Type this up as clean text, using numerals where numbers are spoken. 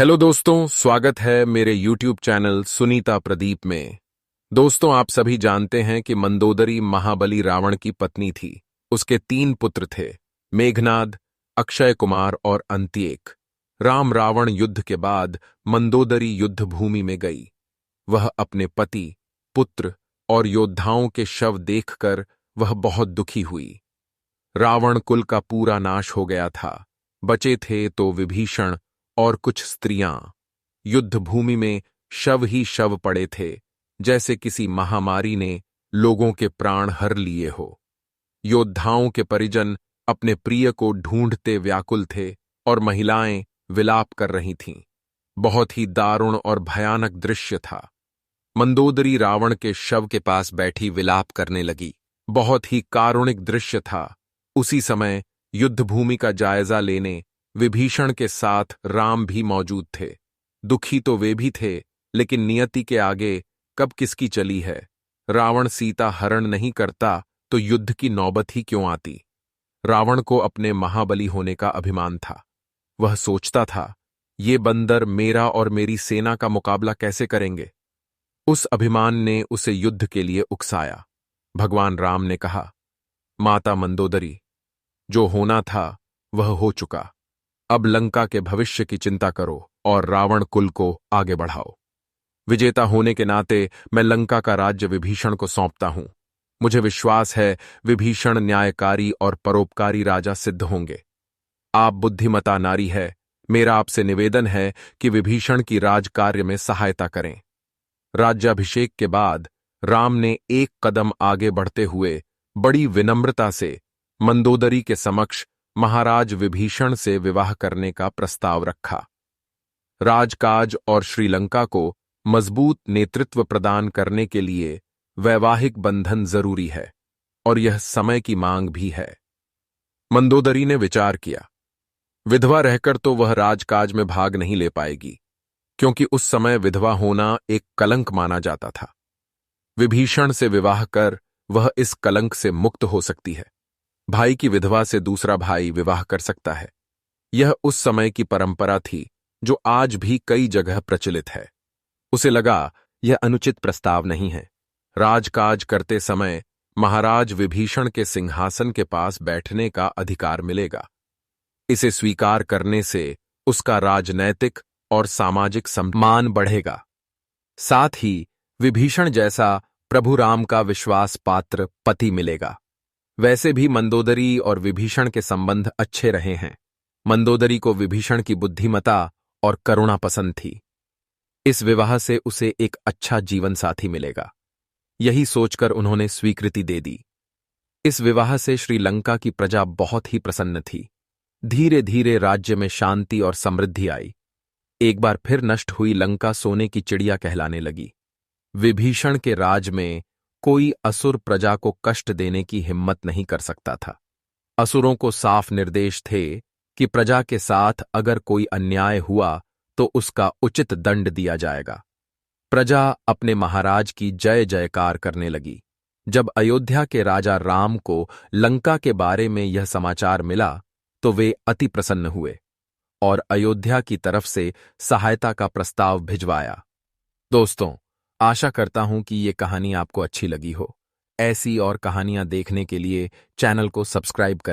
Hello दोस्तों, स्वागत है मेरे YouTube चैनल सुनीता प्रदीप में। दोस्तों, आप सभी जानते हैं कि मंदोदरी महाबली रावण की पत्नी थी। उसके 3 पुत्र थे, मेघनाद, अक्षय कुमार और अंत्येक। राम रावण युद्ध के बाद मंदोदरी युद्ध भूमि में गई। वह अपने पति, पुत्र और योद्धाओं के शव देखकर वह बहुत दुखी हुई। रावण कुल का पूरा नाश हो गया था। बचे थे तो विभीषण और कुछ स्त्रियां। युद्ध भूमि में शव ही शव पड़े थे, जैसे किसी महामारी ने लोगों के प्राण हर लिए हो। योद्धाओं के परिजन अपने प्रिय को ढूंढते व्याकुल थे और महिलाएं विलाप कर रही थीं। बहुत ही दारुण और भयानक दृश्य था। मंदोदरी रावण के शव के पास बैठी विलाप करने लगी। बहुत ही कारुणिक दृश्य था। उसी समय युद्ध भूमि का जायजा लेने विभीषण के साथ राम भी मौजूद थे। दुखी तो वे भी थे, लेकिन नियति के आगे कब किसकी चली है। रावण सीता हरण नहीं करता तो युद्ध की नौबत ही क्यों आती। रावण को अपने महाबली होने का अभिमान था। वह सोचता था, ये बंदर मेरा और मेरी सेना का मुकाबला कैसे करेंगे। उस अभिमान ने उसे युद्ध के लिए उकसाया। भगवान राम ने कहा, माता मंदोदरी, जो होना था वह हो चुका। अब लंका के भविष्य की चिंता करो और रावण कुल को आगे बढ़ाओ। विजेता होने के नाते मैं लंका का राज्य विभीषण को सौंपता हूं। मुझे विश्वास है विभीषण न्यायकारी और परोपकारी राजा सिद्ध होंगे। आप बुद्धिमता नारी है, मेरा आपसे निवेदन है कि विभीषण की राजकार्य में सहायता करें। राज्याभिषेक के बाद राम ने एक कदम आगे बढ़ते हुए बड़ी विनम्रता से मंदोदरी के समक्ष महाराज विभीषण से विवाह करने का प्रस्ताव रखा। राजकाज और श्रीलंका को मजबूत नेतृत्व प्रदान करने के लिए वैवाहिक बंधन जरूरी है और यह समय की मांग भी है। मंदोदरी ने विचार किया, विधवा रहकर तो वह राजकाज में भाग नहीं ले पाएगी, क्योंकि उस समय विधवा होना एक कलंक माना जाता था। विभीषण से विवाह कर वह इस कलंक से मुक्त हो सकती है। भाई की विधवा से दूसरा भाई विवाह कर सकता है। यह उस समय की परंपरा थी जो आज भी कई जगह प्रचलित है। उसे लगा यह अनुचित प्रस्ताव नहीं है। राजकाज करते समय महाराज विभीषण के सिंहासन के पास बैठने का अधिकार मिलेगा। इसे स्वीकार करने से उसका राजनैतिक और सामाजिक सम्मान बढ़ेगा। साथ ही विभीषण जैसा प्रभु राम का विश्वास पात्र पति मिलेगा। वैसे भी मंदोदरी और विभीषण के संबंध अच्छे रहे हैं। मंदोदरी को विभीषण की बुद्धिमता और करुणा पसंद थी। इस विवाह से उसे एक अच्छा जीवन साथी मिलेगा। यही सोचकर उन्होंने स्वीकृति दे दी। इस विवाह से श्रीलंका की प्रजा बहुत ही प्रसन्न थी। धीरे धीरे राज्य में शांति और समृद्धि आई। एक बार फिर नष्ट हुई लंका सोने की चिड़िया कहलाने लगी। विभीषण के राज में कोई असुर प्रजा को कष्ट देने की हिम्मत नहीं कर सकता था। असुरों को साफ निर्देश थे कि प्रजा के साथ अगर कोई अन्याय हुआ तो उसका उचित दंड दिया जाएगा। प्रजा अपने महाराज की जय जयकार करने लगी। जब अयोध्या के राजा राम को लंका के बारे में यह समाचार मिला तो वे अति प्रसन्न हुए और अयोध्या की तरफ से सहायता का प्रस्ताव भिजवाया। दोस्तों, आशा करता हूं कि ये कहानी आपको अच्छी लगी हो। ऐसी और कहानियां देखने के लिए चैनल को सब्सक्राइब करें।